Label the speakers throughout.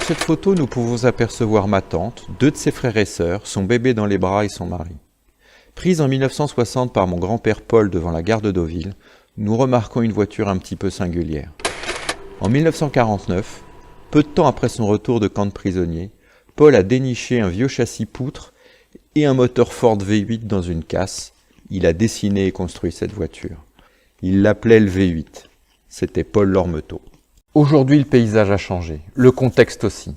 Speaker 1: cette photo, nous pouvons apercevoir ma tante, deux de ses frères et sœurs, son bébé dans les bras et son mari. Prise en 1960 par mon grand-père Paul devant la gare de Deauville, nous remarquons une voiture un petit peu singulière. En 1949, peu de temps après son retour de camp de prisonnier, Paul a déniché un vieux châssis poutre et un moteur Ford V8 dans une casse. Il a dessiné et construit cette voiture. Il l'appelait le V8. C'était Paul Lormetot. Aujourd'hui, le paysage a changé, le contexte aussi.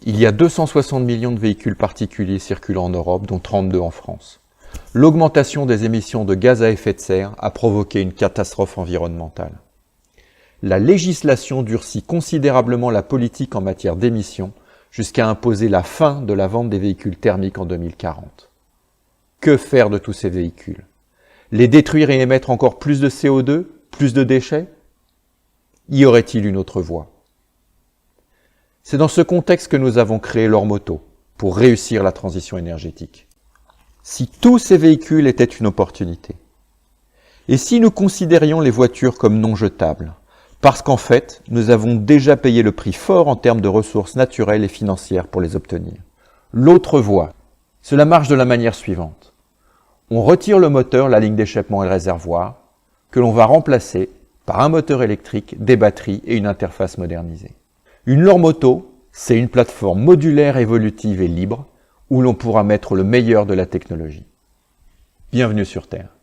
Speaker 1: Il y a 260 millions de véhicules particuliers circulant en Europe, dont 32 en France. L'augmentation des émissions de gaz à effet de serre a provoqué une catastrophe environnementale. La législation durcit considérablement la politique en matière d'émissions, jusqu'à imposer la fin de la vente des véhicules thermiques en 2040. Que faire de tous ces véhicules? Les détruire et émettre encore plus de CO2, plus de déchets? Y aurait-il une autre voie? C'est dans ce contexte que nous avons créé Lormetot, pour réussir la transition énergétique. Si tous ces véhicules étaient une opportunité, et si nous considérions les voitures comme non jetables, parce qu'en fait, nous avons déjà payé le prix fort en termes de ressources naturelles et financières pour les obtenir. L'autre voie, cela marche de la manière suivante. On retire le moteur, la ligne d'échappement et le réservoir, que l'on va remplacer par un moteur électrique, des batteries et une interface modernisée. Une Lormetot, c'est une plateforme modulaire, évolutive et libre, où l'on pourra mettre le meilleur de la technologie. Bienvenue sur Terre.